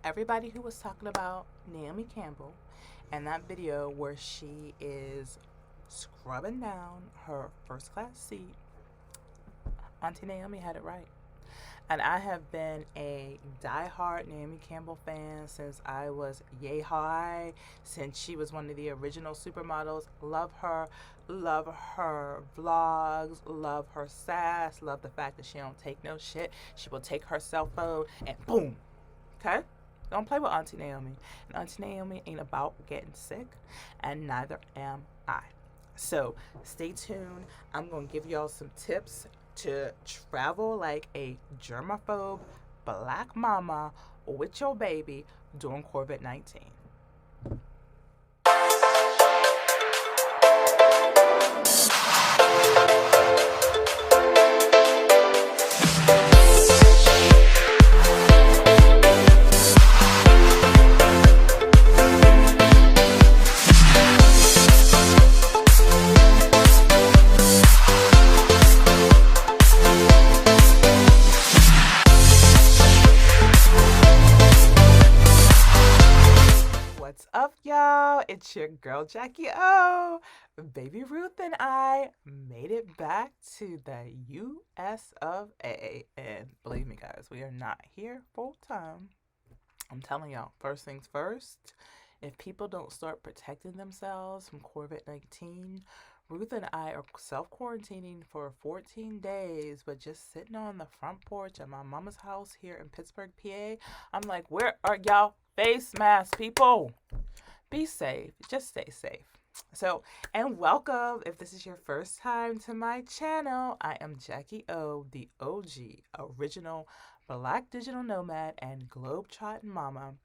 everybody who was talking about Naomi Campbell and that video where she is scrubbing down her first class seat, Auntie Naomi had it right. And I have been a diehard Naomi Campbell fan since I was yay high, since she was one of the original supermodels. Love her vlogs, love her sass, love the fact that she don't take no shit. She will take her cell phone and boom, okay? Don't play with Auntie Naomi. And Auntie Naomi ain't about getting sick, and neither am I. So stay tuned. I'm going to give y'all some tips to travel like a germaphobe black mama with your baby during COVID-19. What's up, y'all? It's your girl, Jackie O. Baby Ruth and I made it back to the US of A. And believe me, guys, we are not here full time. I'm telling y'all, first things first, if people don't start protecting themselves from COVID-19, Ruth and I are self-quarantining for 14 days, but just sitting on the front porch at my mama's house here in Pittsburgh, PA. I'm like, where are y'all face masks, people? Be safe. Just stay safe. So, and welcome if this is your first time to my channel. I am Jackie O, the OG, original Black digital nomad and globetrotting mama.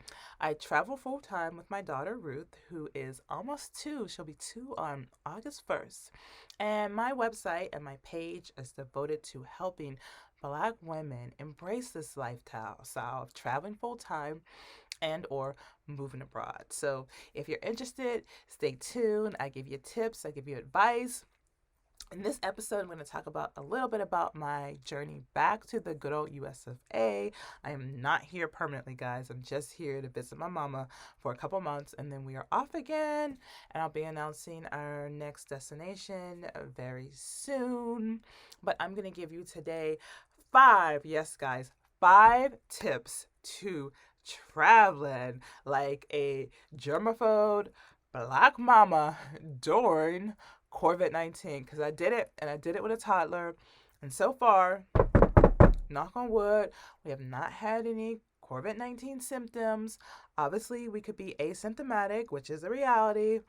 I travel full time with my daughter Ruth, who is almost 2. She'll be 2 on August 1st. And my website and my page is devoted to helping Black women embrace this lifestyle of traveling full time and or moving abroad. So if you're interested, stay tuned. I give you tips, I give you advice. In this episode, I'm going to talk about a little bit about my journey back to the good old US of A. I am not here permanently, guys. I'm just here to visit my mama for a couple months, and then we are off again, and I'll be announcing our next destination very soon. But I'm going to give you today 5 tips to traveling like a germaphobe black mama during COVID-19, because I did it, and I did it with a toddler, and so far, knock on wood, we have not had any COVID-19 symptoms. Obviously, we could be asymptomatic, which is a reality,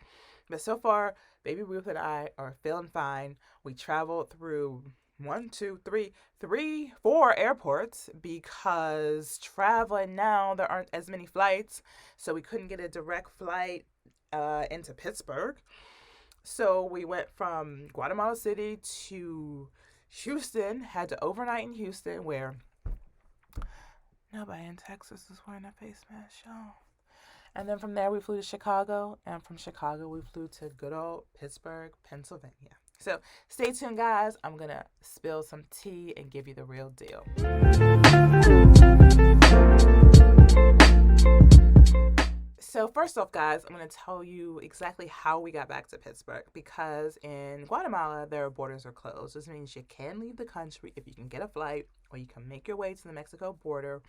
but so far, baby Ruth and I are feeling fine. We traveled through 4 airports because traveling now, there aren't as many flights, so we couldn't get a direct flight into Pittsburgh. So we went from Guatemala City to Houston, had to overnight in Houston, where nobody in Texas is wearing a face mask, y'all. And then from there, we flew to Chicago, and from Chicago, we flew to good old Pittsburgh, Pennsylvania. So stay tuned, guys. I'm going to spill some tea and give you the real deal. So first off, guys, I'm going to tell you exactly how we got back to Pittsburgh, because in Guatemala, their borders are closed. This means you can leave the country if you can get a flight, or you can make your way to the Mexico border.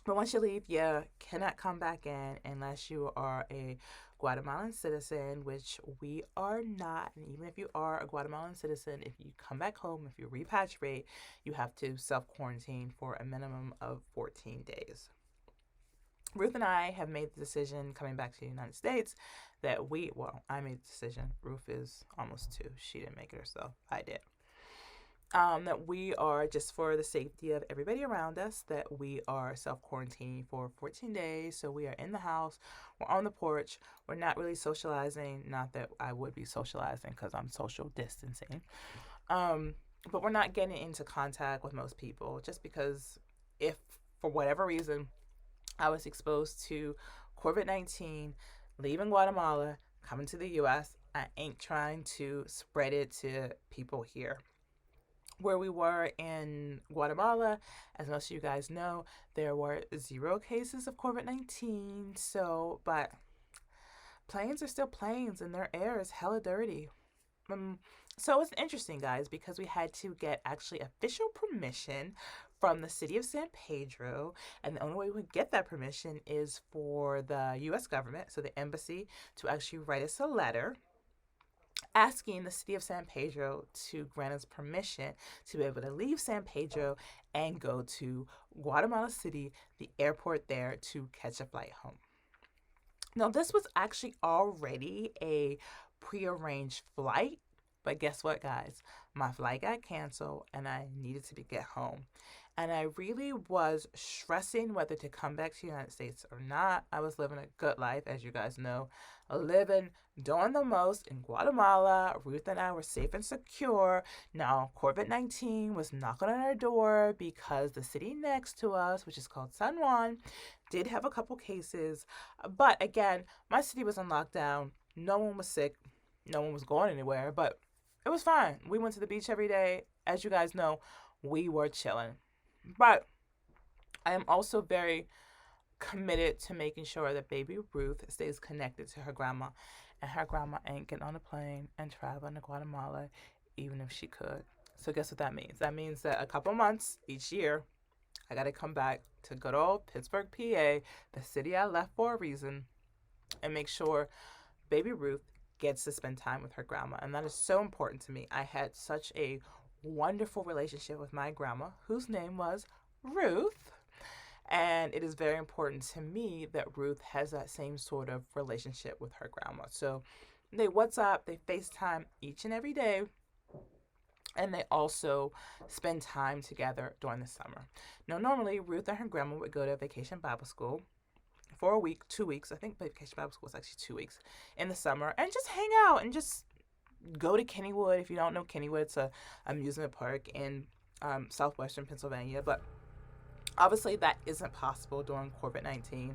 But once you leave, you cannot come back in unless you are a Guatemalan citizen, which we are not. And even if you are a Guatemalan citizen, if you come back home, if you repatriate, you have to self-quarantine for a minimum of 14 days. Ruth and I have made the decision coming back to the United States that I made the decision. Ruth is almost 2. She didn't make it herself. I did. That we are, just for the safety of everybody around us, that we are self-quarantining for 14 days. So we are in the house. We're on the porch. We're not really socializing. Not that I would be socializing because I'm social distancing. But we're not getting into contact with most people, just because if, for whatever reason, I was exposed to COVID-19, leaving Guatemala, coming to the U.S., I ain't trying to spread it to people here. where we were in Guatemala, as most of you guys know, there were 0 cases of COVID-19. So, but planes are still planes and their air is hella dirty. Um, so it's interesting, guys, because we had to get actually official permission from the city of San Pedro. And the only way we could get that permission is for the U.S. government, so the embassy, to actually write us a letter asking the city of San Pedro to grant us permission to be able to leave San Pedro and go to Guatemala City, the airport there, to catch a flight home. Now, this was actually already a prearranged flight, but guess what, guys? My flight got canceled and I needed to get home. And I really was stressing whether to come back to the United States or not. I was living a good life, as you guys know, doing the most in Guatemala. Ruth and I were safe and secure. Now, COVID-19 was knocking on our door because the city next to us, which is called San Juan, did have a couple cases. But again, my city was on lockdown. No one was sick. No one was going anywhere, but it was fine. We went to the beach every day. As you guys know, we were chilling. But I am also very committed to making sure that baby Ruth stays connected to her grandma. And her grandma ain't getting on a plane and traveling to Guatemala, even if she could. So guess what that means? That means that a couple months each year, I got to come back to good old Pittsburgh, PA, the city I left for a reason, and make sure baby Ruth gets to spend time with her grandma. And that is so important to me. I had such a wonderful relationship with my grandma, whose name was Ruth. And it is very important to me that Ruth has that same sort of relationship with her grandma. So they WhatsApp, they FaceTime each and every day. And they also spend time together during the summer. Now, normally, Ruth and her grandma would go to Vacation Bible School for a week, 2 weeks. I think Vacation Bible School was actually 2 weeks in the summer. And just hang out and just go to Kennywood. If you don't know Kennywood, it's an amusement park in southwestern Pennsylvania. But obviously, that isn't possible during COVID-19.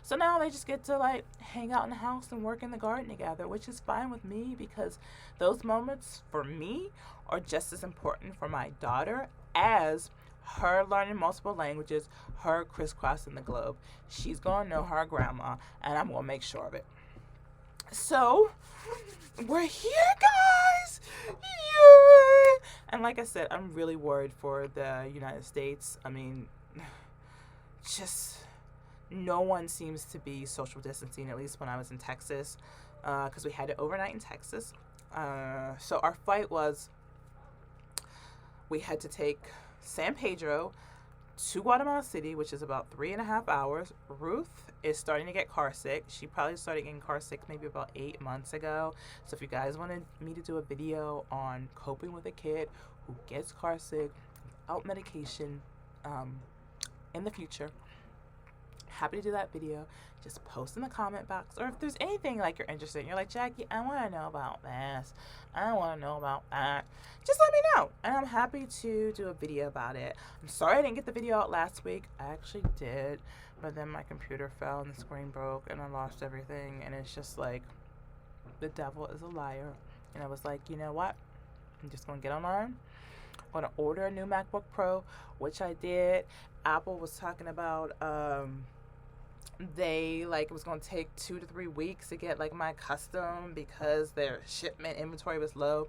So now they just get to hang out in the house and work in the garden together, which is fine with me because those moments for me are just as important for my daughter as her learning multiple languages, her crisscrossing the globe. She's going to know her grandma, and I'm going to make sure of it. So, we're here, guys! Yay! And like I said, I'm really worried for the United States. I mean, just no one seems to be social distancing, at least when I was in Texas, because we had to overnight in Texas. So our flight was, we had to take San Pedro to Guatemala City, which is about 3.5 hours. Ruth is starting to get car sick. She probably started getting car sick maybe about 8 months ago. So if you guys wanted me to do a video on coping with a kid who gets car sick without medication in the future, happy to do that video. Just post in the comment box, or if there's anything you're interested in, you're like, Jackie, I want to know about this, I want to know about that, just let me know, and I'm happy to do a video about it. I'm sorry I didn't get the video out last week. I actually did, but then my computer fell and the screen broke and I lost everything, and it's just the devil is a liar. And I was like, you know what, I'm just gonna get online. I'm gonna order a new MacBook Pro, which I did. Apple was talking about it was going to take 2 to 3 weeks to get my custom because their shipment inventory was low.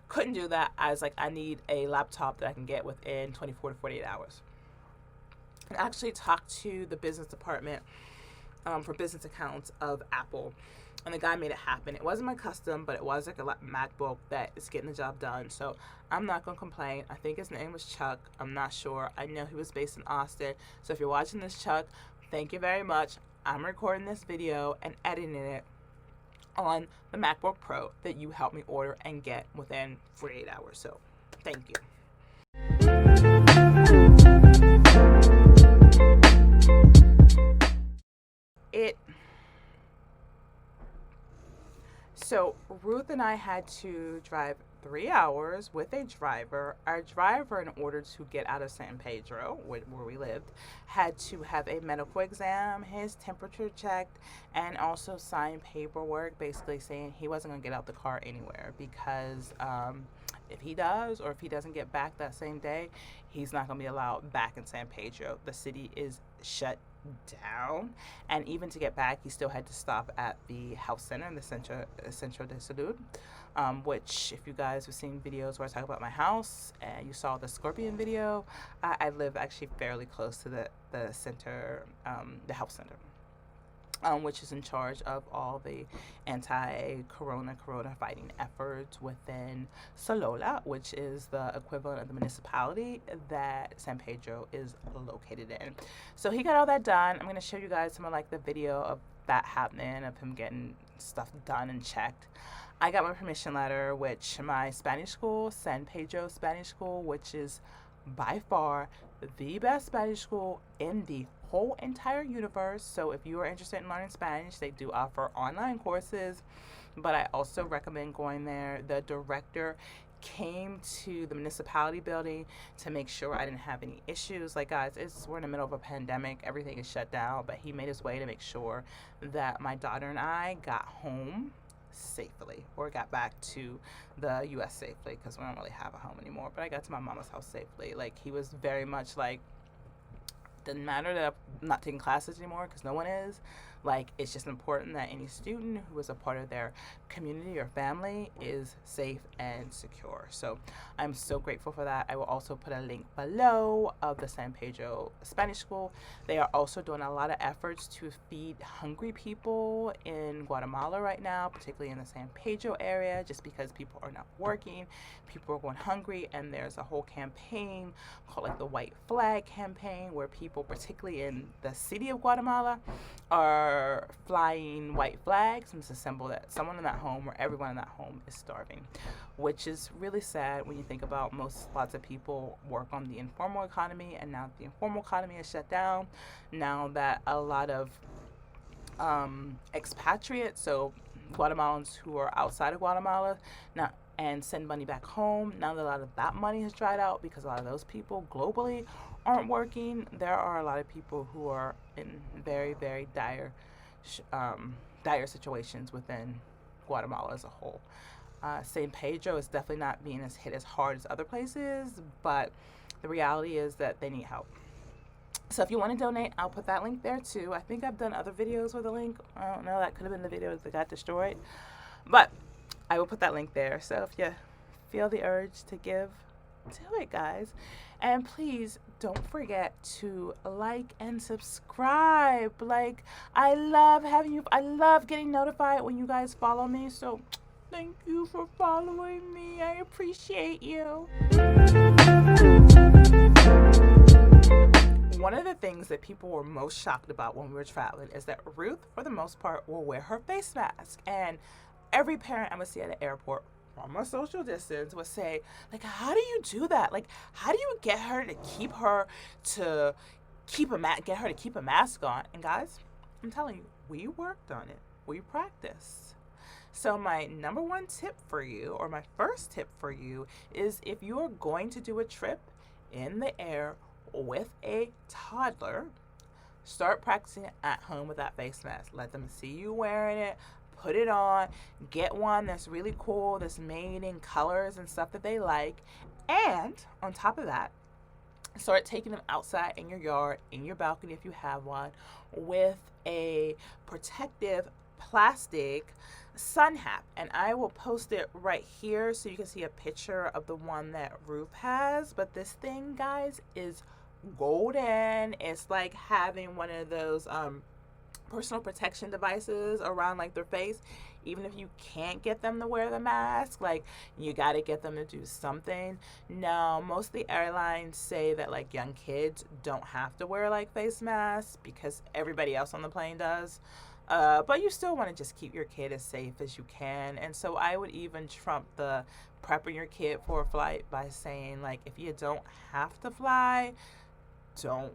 Couldn't do that. I was like, I need a laptop that I can get within 24 to 48 hours. I actually talked to the business department for business accounts of Apple, and the guy made it happen. It wasn't my custom, but it was a MacBook that is getting the job done. So I'm not going to complain. I think his name was Chuck. I'm not sure. I know he was based in Austin. So if you're watching this, Chuck, thank you very much. I'm recording this video and editing it on the MacBook Pro that you helped me order and get within 48 hours. So thank you. So Ruth and I had to drive 3 hours with a driver. Our driver, in order to get out of San Pedro, where we lived, had to have a medical exam, his temperature checked, and also sign paperwork basically saying he wasn't going to get out the car anywhere because if he does, or if he doesn't get back that same day, he's not going to be allowed back in San Pedro. The city is shut down, and even to get back, he still had to stop at the health center in the Centro de Salud, which, if you guys have seen videos where I talk about my house and you saw the scorpion video, I live actually fairly close to the center, the health center. Which is in charge of all the anti-corona fighting efforts within Solola, which is the equivalent of the municipality that San Pedro is located in. So he got all that done. I'm going to show you guys some of like the video of that happening, of him getting stuff done and checked. I got my permission letter, which my Spanish school, San Pedro Spanish School, which is by far the best Spanish school in the whole entire universe. So if you are interested in learning Spanish, they do offer online courses, but I also recommend going there. The director came to the municipality building to make sure I didn't have any issues. Like, guys, we're in the middle of a pandemic, everything is shut down, but he made his way to make sure that my daughter and I got home safely, or got back to the U.S. safely, because we don't really have a home anymore. But I got to my mama's house safely. Like, he was very much like, doesn't matter that I'm not taking classes anymore, because no one is. Like, it's just important that any student who is a part of their community or family is safe and secure. So I'm so grateful for that. I will also put a link below of the San Pedro Spanish School. They are also doing a lot of efforts to feed hungry people in Guatemala right now, particularly in the San Pedro area, just because people are not working, people are going hungry, and there's a whole campaign called like the White Flag campaign, where people, particularly in the city of Guatemala, are flying white flags and it's a symbol that someone in that home or everyone in that home is starving, which is really sad when you think about lots of people work on the informal economy, and now the informal economy is shut down, now that a lot of expatriates, so Guatemalans who are outside of Guatemala now and send money back home, now that a lot of that money has dried out because a lot of those people globally aren't working, there are a lot of people who are in very, very dire situations within Guatemala as a whole. San Pedro is definitely not being as hit as hard as other places, but the reality is that they need help. So if you want to donate, I'll put that link there too. I think I've done other videos with a link. I don't know, that could have been the videos that got destroyed, but I will put that link there. So if you feel the urge to give, do it, guys. And please don't forget to like and subscribe. Like, I love getting notified when you guys follow me. So thank you for following me. I appreciate you. One of the things that people were most shocked about when we were traveling is that Ruth, for the most part, will wear her face mask. And every parent I would see at the airport from a social distance would say, like, how do you do that? Like, how do you get her to keep a mask on? And guys, I'm telling you, we worked on it. We practiced. So my number one tip for you, or my first tip for you, is if you are going to do a trip in the air with a toddler, start practicing at home with that face mask. Let them see you wearing it. Put it on, get one that's really cool, that's made in colors and stuff that they like. And on top of that, start taking them outside in your yard, in your balcony if you have one, with a protective plastic sun hat. And I will post it right here so you can see a picture of the one that Ruth has. But this thing, guys, is golden. It's like having one of those personal protection devices around like their face. Even if you can't get them to wear the mask, like, you got to get them to do something. Now, most of the airlines say that like young kids don't have to wear like face masks because everybody else on the plane does. But you still want to just keep your kid as safe as you can. And so I would even trump the prepping your kid for a flight by saying, like, if you don't have to fly, don't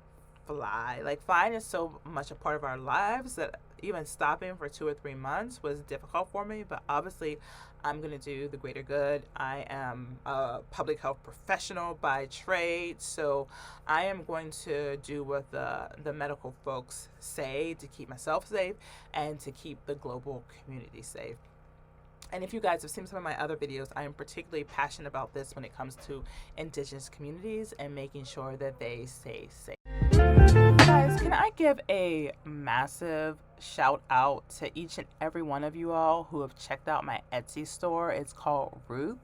fly. Like, flying is so much a part of our lives that even stopping for 2 or 3 months was difficult for me. But obviously, I'm going to do the greater good. I am a public health professional by trade, so I am going to do what the medical folks say to keep myself safe and to keep the global community safe. And if you guys have seen some of my other videos, I am particularly passionate about this when it comes to indigenous communities and making sure that they stay safe. Guys, can I give a massive shout out to each and every one of you all who have checked out my Etsy store. It's called Ruth,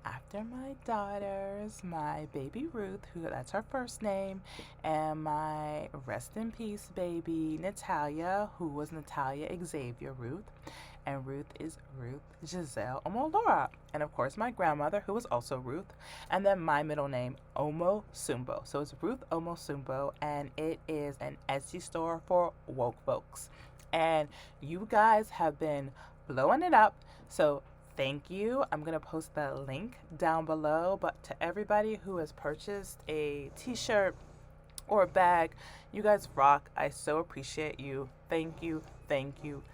after my daughters, my baby Ruth, that's her first name, and my rest in peace baby Natalia, who was Natalia Xavier Ruth, and Ruth is Ruth Giselle Omolora, and of course my grandmother, who was also Ruth, and then my middle name Omo Sumbo. So it's Ruth Omo Sumbo, and it is an Etsy store for woke folks, and you guys have been blowing it up, so thank you. I'm going to post the link down below. But to everybody who has purchased a t-shirt or a bag, you guys rock. I so appreciate you. Thank you, thank you,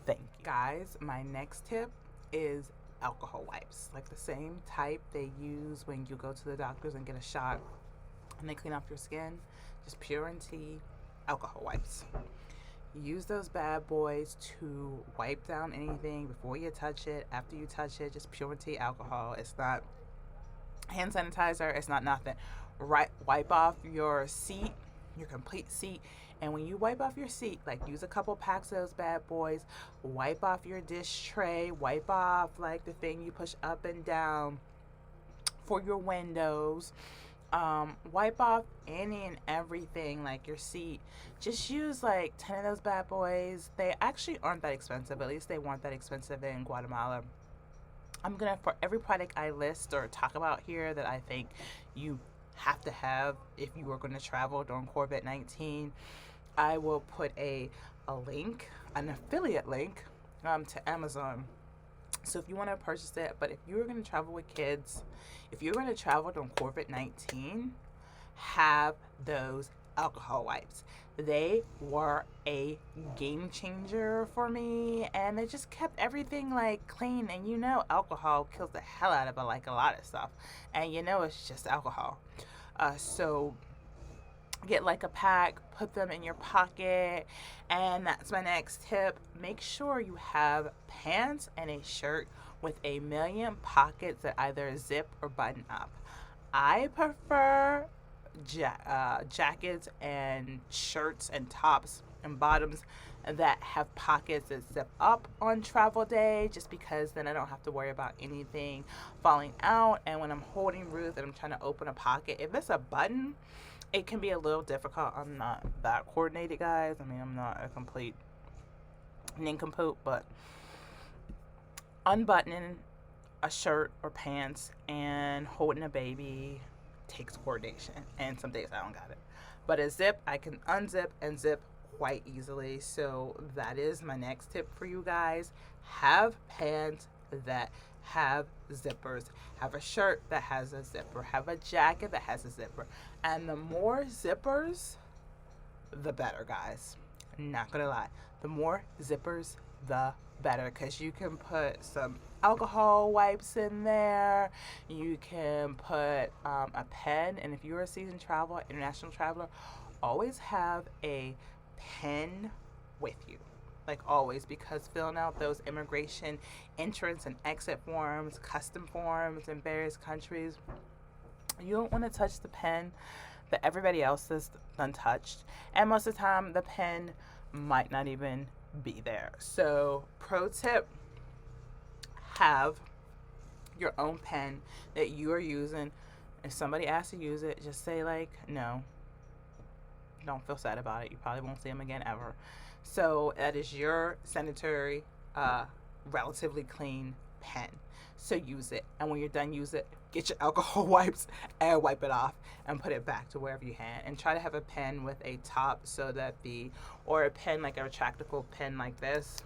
thank you. Guys, my next tip is alcohol wipes. Like the same type they use when you go to the doctors and get a shot and they clean off your skin. Just pure and tea alcohol wipes. Use those bad boys to wipe down anything before you touch it, after you touch it. Just pure tea alcohol. It's not hand sanitizer. It's not nothing. Right, wipe off your seat, your complete seat. And when you wipe off your seat, like use a couple packs of those bad boys. Wipe off your dish tray. Wipe off like the thing you push up and down for your windows. Wipe off any and everything, like your seat. Just use like 10 of those bad boys. They actually aren't that expensive. At least they weren't that expensive in Guatemala. I'm gonna, for every product I list or talk about here that I think you have to have if you are going to travel during COVID-19, I will put a link, an affiliate link to Amazon. So if you want to purchase it, but if you're going to travel with kids, if you're going to travel during COVID-19, have those alcohol wipes. They were a game changer for me, and they just kept everything like clean. And you know, alcohol kills the hell out of it, like a lot of stuff. And you know, it's just alcohol. So get like a pack, put them in your pocket, and that's my next tip. Make sure you have pants and a shirt with a million pockets that either zip or button up. I prefer jackets and shirts and tops and bottoms that have pockets that zip up on travel day, just because then I don't have to worry about anything falling out. And when I'm holding Ruth and I'm trying to open a pocket, if it's a button, it can be a little difficult. I'm not that coordinated, guys. I mean, I'm not a complete nincompoop, but unbuttoning a shirt or pants and holding a baby takes coordination, and some days I don't got it. But a zip, I can unzip and zip quite easily. So that is my next tip for you guys. Have pants that have zippers. Have a shirt that has a zipper. Have a jacket that has a zipper. And the more zippers, the better, guys. Not gonna lie. The more zippers, the better, because you can put some alcohol wipes in there. You can put a pen, and if you're a seasoned traveler, international traveler, always have a pen with you, like always, because filling out those immigration entrance and exit forms, custom forms in various countries, you don't want to touch the pen that everybody else has untouched, and most of the time the pen might not even be there. So pro tip, have your own pen that you are using. If somebody asks to use it, just say like no. Don't feel sad about it. You probably won't see them again ever. So that is your sanitary, relatively clean pen. So use it, and when you're done, use it. Get your alcohol wipes and wipe it off and put it back to wherever you had. And try to have a pen with a top, so that or a pen like a retractable pen like this,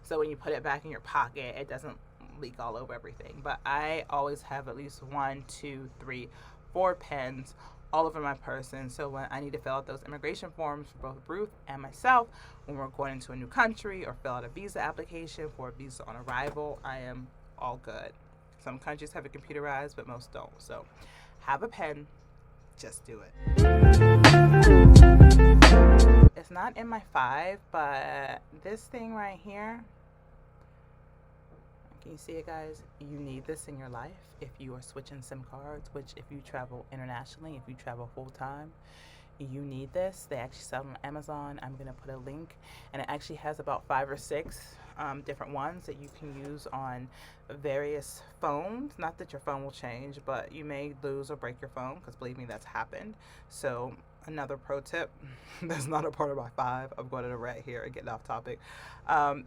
so when you put it back in your pocket, it doesn't leak all over everything. But I always have at least 1, 2, 3, 4 pens all over my person, so when I need to fill out those immigration forms for both Ruth and myself, when we're going into a new country, or fill out a visa application for a visa on arrival, I am all good. Some countries have it computerized, but most don't. So have a pen, just do it. It's not in my 5, but this thing right here, Can you see it, guys? You need this in your life if you are switching SIM cards, which if you travel internationally, if you travel full-time, you need this. They actually sell them on Amazon. I'm going to put a link, and it actually has about 5 or 6 different ones that you can use on various phones. Not that your phone will change, but you may lose or break your phone, because believe me, that's happened. So another pro tip that's not a part of my 5, I'm going to the red here and getting off topic,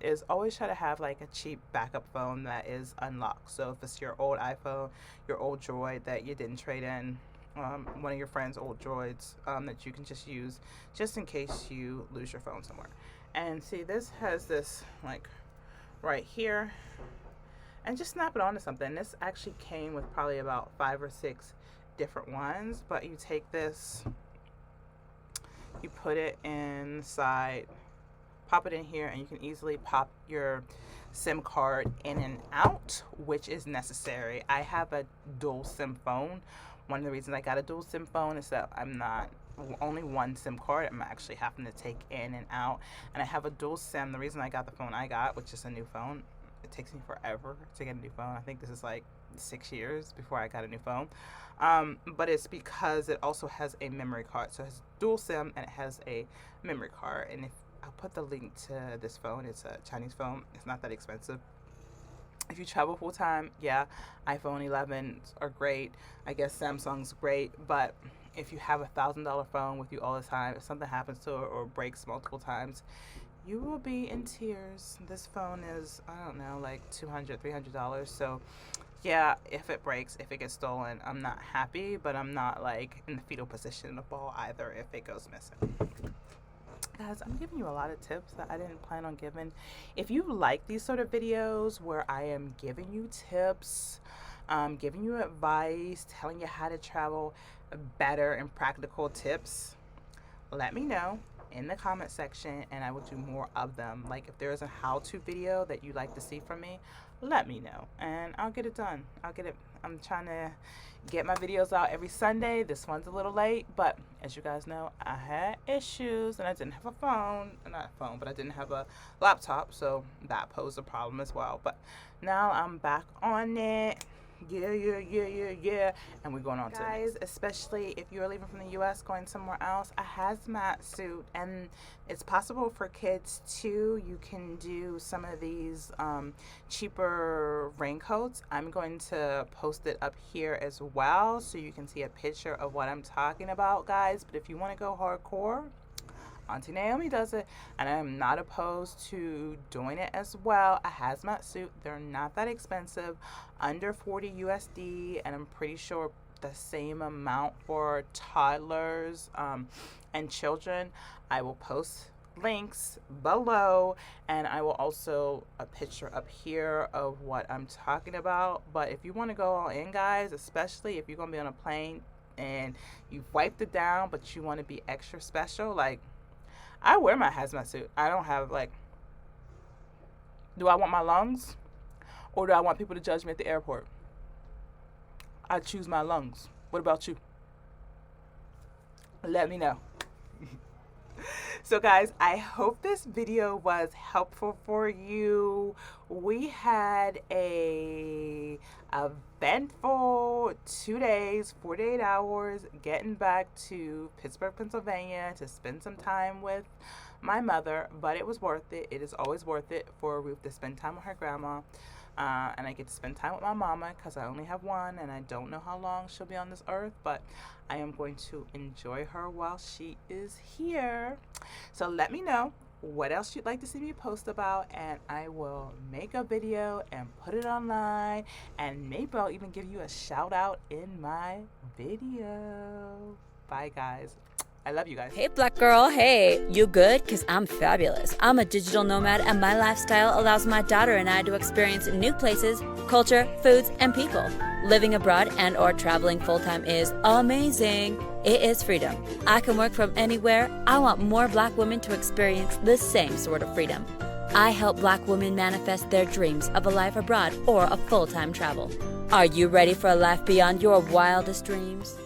is always try to have like a cheap backup phone that is unlocked. So if it's your old iPhone, your old Droid that you didn't trade in, one of your friends' old Droids that you can just use just in case you lose your phone somewhere. And see, this has this like right here, and just snap it onto something. This actually came with probably about 5 or 6 different ones, but you take this, you put it inside, pop it in here, and you can easily pop your SIM card in and out, which is necessary. I have a dual SIM phone. One of the reasons I got a dual SIM phone is that I'm not only one SIM card. I'm actually having to take in and out, and I have a dual SIM. The reason I got the phone I got, which is a new phone, it takes me forever to get a new phone. I think this is like 6 years before I got a new phone, but it's because it also has a memory card. So it has dual SIM and it has a memory card. And if I'll put the link to this phone, it's a Chinese phone. It's not that expensive. If you travel full time, yeah, iPhone 11s are great. I guess Samsung's great, but if you have $1,000 phone with you all the time, if something happens to it or breaks multiple times, you will be in tears. This phone is, I don't know, like $200, $300. So yeah, if it breaks, if it gets stolen, I'm not happy, but I'm not like in the fetal position in the ball either if it goes missing. Guys, I'm giving you a lot of tips that I didn't plan on giving. If you like these sort of videos where I am giving you tips, giving you advice, telling you how to travel better and practical tips, let me know in the comment section and I will do more of them. Like if there is a how-to video that you'd like to see from me, let me know and I'll get it done. I'm trying to get my videos out every Sunday. This one's a little late, but as you guys know, I had issues and I didn't have a phone, not a phone, but I didn't have a laptop, so that posed a problem as well. But now I'm back on it. Yeah. And we're going on to guys, especially if you're leaving from the US going somewhere else, a hazmat suit, and it's possible for kids too. You can do some of these cheaper raincoats. I'm going to post it up here as well so you can see a picture of what I'm talking about, guys. But if you want to go hardcore, Auntie Naomi does it, and I am not opposed to doing it as well. A hazmat suit, they're not that expensive, under 40 USD, and I'm pretty sure the same amount for toddlers and children. I will post links below, and I will also a picture up here of what I'm talking about. But if you want to go all in, guys, especially if you're going to be on a plane and you've wiped it down, but you want to be extra special, like, I wear my hazmat suit. I don't have, like, do I want my lungs or do I want people to judge me at the airport? I choose my lungs. What about you? Let me know. So guys, I hope this video was helpful for you. We had a eventful 2 days, 48 hours getting back to Pittsburgh, Pennsylvania to spend some time with my mother, but it was worth it. It is always worth it for Ruth to spend time with her grandma. And I get to spend time with my mama because I only have one and I don't know how long she'll be on this earth, but I am going to enjoy her while she is here. So let me know what else you'd like to see me post about, and I will make a video and put it online, and maybe I'll even give you a shout out in my video. Bye guys. I love you guys. Hey, black girl. Hey, you good? Because I'm fabulous. I'm a digital nomad, and my lifestyle allows my daughter and I to experience new places, culture, foods, and people. Living abroad and or traveling full-time is amazing. It is freedom. I can work from anywhere. I want more black women to experience the same sort of freedom. I help black women manifest their dreams of a life abroad or a full-time travel. Are you ready for a life beyond your wildest dreams?